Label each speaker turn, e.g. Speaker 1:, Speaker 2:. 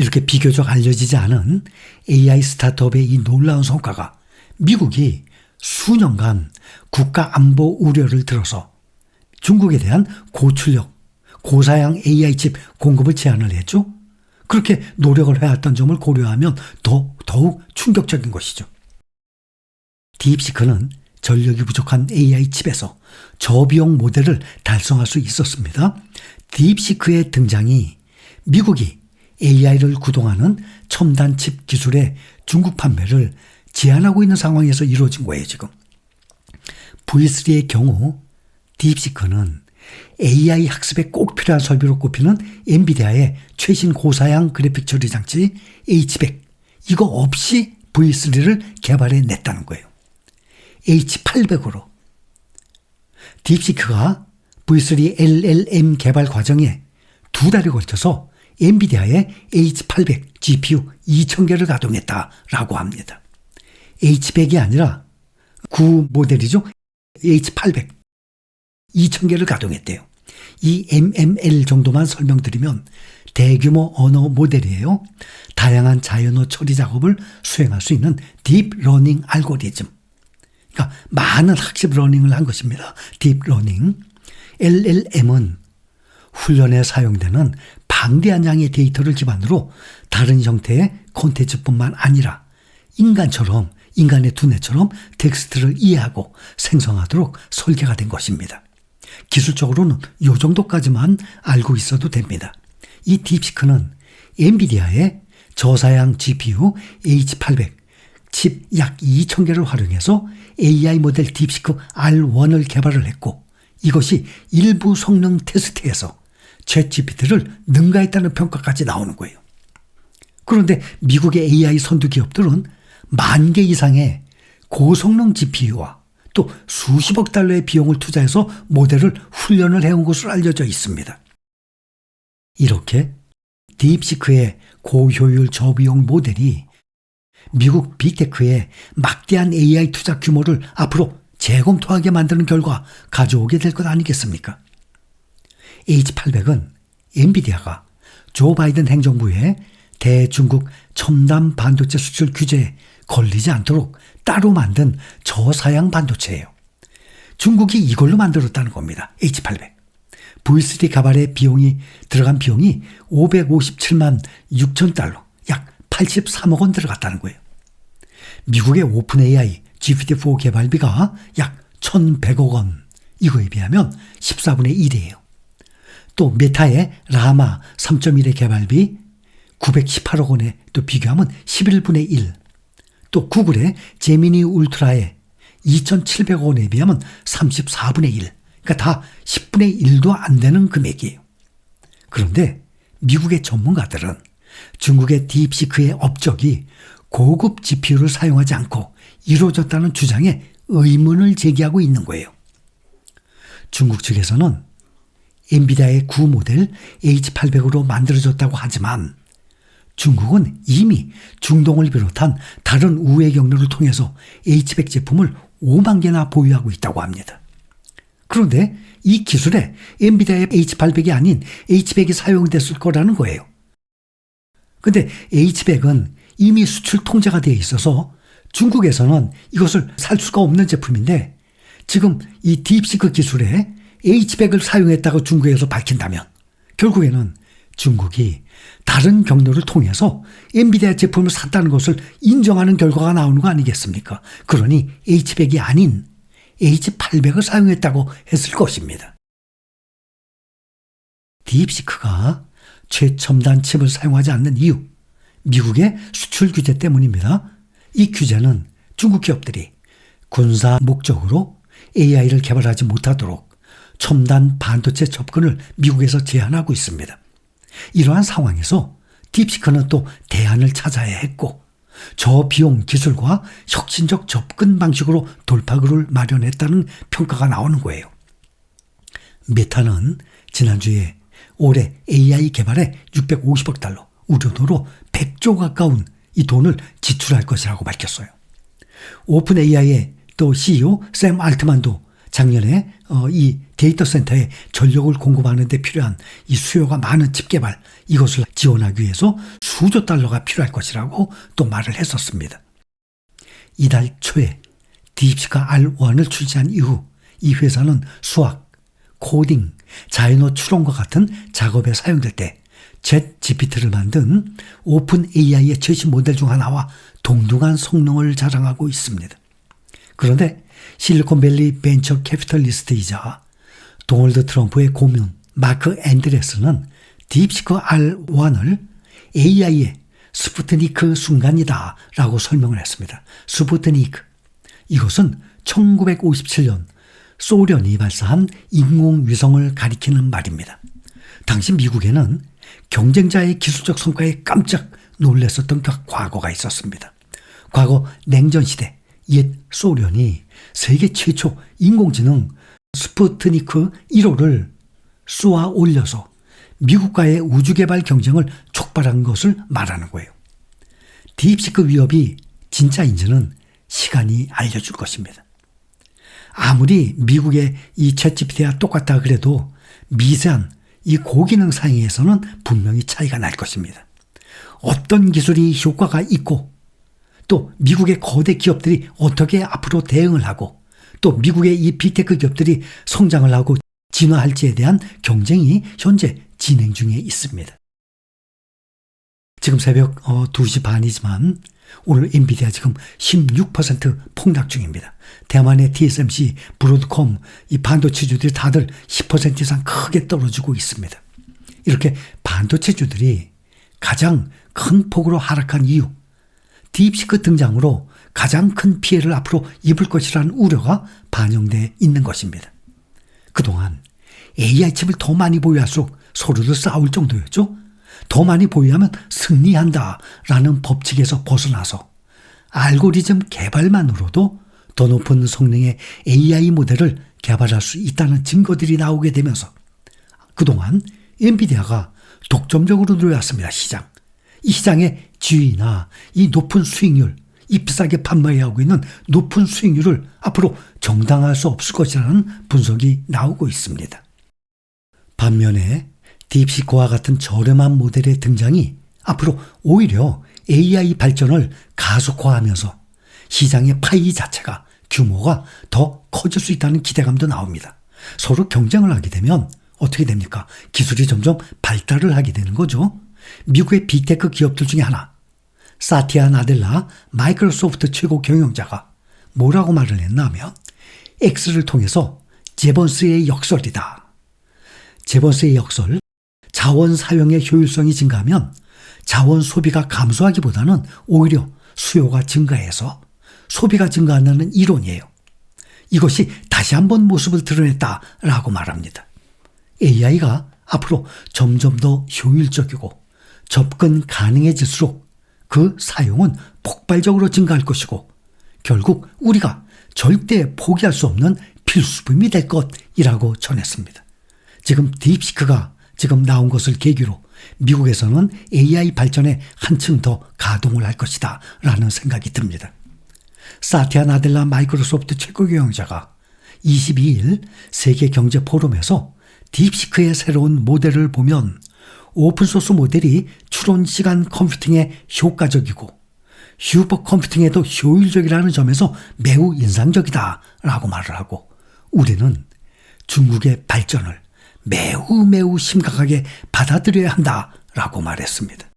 Speaker 1: 이렇게 비교적 알려지지 않은 AI 스타트업의 이 놀라운 성과가 미국이 수년간 국가 안보 우려를 들어서 중국에 대한 고출력, 고사양 AI 칩 공급을 제한을 했죠. 그렇게 노력을 해왔던 점을 고려하면 더욱 충격적인 것이죠. 딥시크는 전력이 부족한 AI 칩에서 저비용 모델을 달성할 수 있었습니다. 딥시크의 등장이 미국이 AI를 구동하는 첨단 칩 기술의 중국 판매를 제한하고 있는 상황에서 이루어진 거예요, 지금. V3의 경우 딥시크는 AI 학습에 꼭 필요한 설비로 꼽히는 엔비디아의 최신 고사양 그래픽 처리 장치 H100 이거 없이 V3를 개발해냈다는 거예요. H800으로. 딥시크가 V3 LLM 개발 과정에 2달에 걸쳐서 엔비디아의 H800 GPU 2000개를 가동했다라고 합니다. H100이 아니라 구 모델이죠. H800 2000개를 가동했대요. 이 MML 정도만 설명드리면 대규모 언어 모델이에요. 다양한 자연어 처리 작업을 수행할 수 있는 딥러닝 알고리즘. 그러니까 많은 학습 러닝을 한 것입니다. 딥러닝. LLM은 훈련에 사용되는 방대한 양의 데이터를 기반으로 다른 형태의 콘텐츠뿐만 아니라 인간의 두뇌처럼 텍스트를 이해하고 생성하도록 설계가 된 것입니다. 기술적으로는 이 정도까지만 알고 있어도 됩니다. 이 딥시크는 엔비디아의 저사양 GPU H800 칩 약 2000개를 활용해서 AI 모델 딥시크 R1을 개발을 했고 이것이 일부 성능 테스트에서 챗GPT를 능가했다는 평가까지 나오는 거예요. 그런데 미국의 AI 선두 기업들은 10,000개 이상의 고성능 GPU와 또 수십억 달러의 비용을 투자해서 모델을 훈련을 해온 것으로 알려져 있습니다. 이렇게 딥시크의 고효율 저비용 모델이 미국 빅테크의 막대한 AI 투자 규모를 앞으로 재검토하게 만드는 결과 가져오게 될 것 아니겠습니까? H800은 엔비디아가 조 바이든 행정부의 대중국 첨단 반도체 수출 규제에 걸리지 않도록 따로 만든 저사양 반도체예요. 중국이 이걸로 만들었다는 겁니다. H800. V3 개발에 들어간 비용이 557만 6천 달러, 약 83억 원 들어갔다는 거예요. 미국의 오픈 AI GPT-4 개발비가 약 1,100억 원, 이거에 비하면 14분의 1이에요. 또 메타의 라마 3.1의 개발비 918억 원에 또 비교하면 11분의 1. 또 구글의 제미니 울트라의 2,700억 원에 비하면 34분의 1. 그러니까 다 10분의 1도 안 되는 금액이에요. 그런데 미국의 전문가들은 중국의 딥시크의 업적이 고급 GPU를 사용하지 않고 이루어졌다는 주장에 의문을 제기하고 있는 거예요. 중국 측에서는 엔비디아의 구 모델 H800으로 만들어졌다고 하지만 중국은 이미 중동을 비롯한 다른 우회 경로를 통해서 H100 제품을 5만 개나 보유하고 있다고 합니다. 그런데 이 기술에 엔비디아의 H800이 아닌 H100이 사용됐을 거라는 거예요. 근데 H100은 이미 수출 통제가 되어 있어서 중국에서는 이것을 살 수가 없는 제품인데 지금 이 딥시크 기술에 H100을 사용했다고 중국에서 밝힌다면 결국에는 중국이 다른 경로를 통해서 엔비디아 제품을 샀다는 것을 인정하는 결과가 나오는 거 아니겠습니까? 그러니 H100이 아닌 H800을 사용했다고 했을 것입니다. 딥시크가 최첨단 칩을 사용하지 않는 이유, 미국의 수출 규제 때문입니다. 이 규제는 중국 기업들이 군사 목적으로 AI를 개발하지 못하도록 첨단 반도체 접근을 미국에서 제한하고 있습니다. 이러한 상황에서 딥시크는 또 대안을 찾아야 했고 저비용 기술과 혁신적 접근 방식으로 돌파구를 마련했다는 평가가 나오는 거예요. 메타는 지난주에 올해 AI 개발에 650억 달러, 우려도로 100조 가까운 이 돈을 지출할 것이라고 밝혔어요. 오픈 AI의 또 CEO 샘 알트만도 작년에 이 데이터 센터에 전력을 공급하는 데 필요한 이 수요가 많은 칩 개발, 이것을 지원하기 위해서 수조 달러가 필요할 것이라고 또 말을 했었습니다. 이달 초에 딥시크 R1을 출시한 이후 이 회사는 수학, 코딩, 자연어 추론과 같은 작업에 사용될 때 챗GPT를 만든 오픈 AI의 최신 모델 중 하나와 동등한 성능을 자랑하고 있습니다. 그런데 실리콘밸리 벤처 캐피털리스트이자 도널드 트럼프의 고문 마크 앤드레스는 딥시크 R1을 AI의 스푸트니크 순간이다 라고 설명을 했습니다. 스푸트니크, 이것은 1957년 소련이 발사한 인공위성을 가리키는 말입니다. 당시 미국에는 경쟁자의 기술적 성과에 깜짝 놀랐었던 과거가 있었습니다. 과거 냉전시대 옛 소련이 세계 최초 인공지능 스푸트니크 1호를 쏘아 올려서 미국과의 우주개발 경쟁을 촉발한 것을 말하는 거예요. 딥시크 위협이 진짜인지는 시간이 알려줄 것입니다. 아무리 미국의 이 챗GPT와 똑같다 그래도 미세한 이 고기능 사용에서는 분명히 차이가 날 것입니다. 어떤 기술이 효과가 있고 또 미국의 거대 기업들이 어떻게 앞으로 대응을 하고 또 미국의 이 빅테크 기업들이 성장을 하고 진화할지에 대한 경쟁이 현재 진행 중에 있습니다. 지금 새벽 2시 반이지만 오늘 엔비디아 지금 16% 폭락 중입니다. 대만의 TSMC, 브로드콤, 이 반도체주들이 다들 10% 이상 크게 떨어지고 있습니다. 이렇게 반도체주들이 가장 큰 폭으로 하락한 이유, 딥시크 등장으로 가장 큰 피해를 앞으로 입을 것이라는 우려가 반영되어 있는 것입니다. 그동안 AI 칩을 더 많이 보유할수록 서로도 싸울 정도였죠. 더 많이 보유하면 승리한다라는 법칙에서 벗어나서 알고리즘 개발만으로도 더 높은 성능의 AI 모델을 개발할 수 있다는 증거들이 나오게 되면서 그동안 엔비디아가 독점적으로 들어왔습니다. 시장. 이 시장의 지위나 이 높은 수익률, 이 비싸게 판매하고 있는 높은 수익률을 앞으로 정당화할 수 없을 것이라는 분석이 나오고 있습니다. 반면에 딥시크와 같은 저렴한 모델의 등장이 앞으로 오히려 AI 발전을 가속화하면서 시장의 파이 자체가 규모가 더 커질 수 있다는 기대감도 나옵니다. 서로 경쟁을 하게 되면 어떻게 됩니까? 기술이 점점 발달을 하게 되는 거죠. 미국의 빅테크 기업들 중에 하나, 사티아 나델라 마이크로소프트 최고 경영자가 뭐라고 말을 했나 하면 X를 통해서 제번스의 역설이다. 제번스의 역설, 자원 사용의 효율성이 증가하면 자원 소비가 감소하기보다는 오히려 수요가 증가해서 소비가 증가한다는 이론이에요. 이것이 다시 한번 모습을 드러냈다라고 말합니다. AI가 앞으로 점점 더 효율적이고 접근 가능해질수록 그 사용은 폭발적으로 증가할 것이고 결국 우리가 절대 포기할 수 없는 필수품이 될 것이라고 전했습니다. 지금 딥시크가 지금 나온 것을 계기로 미국에서는 AI 발전에 한층 더 가동을 할 것이다 라는 생각이 듭니다. 사티아 나델라 마이크로소프트 최고 경영자가 22일 세계경제 포럼에서 딥시크의 새로운 모델을 보면 오픈소스 모델이 추론 시간 컴퓨팅에 효과적이고 슈퍼컴퓨팅에도 효율적이라는 점에서 매우 인상적이다라고 말을 하고 우리는 중국의 발전을 매우 심각하게 받아들여야 한다라고 말했습니다.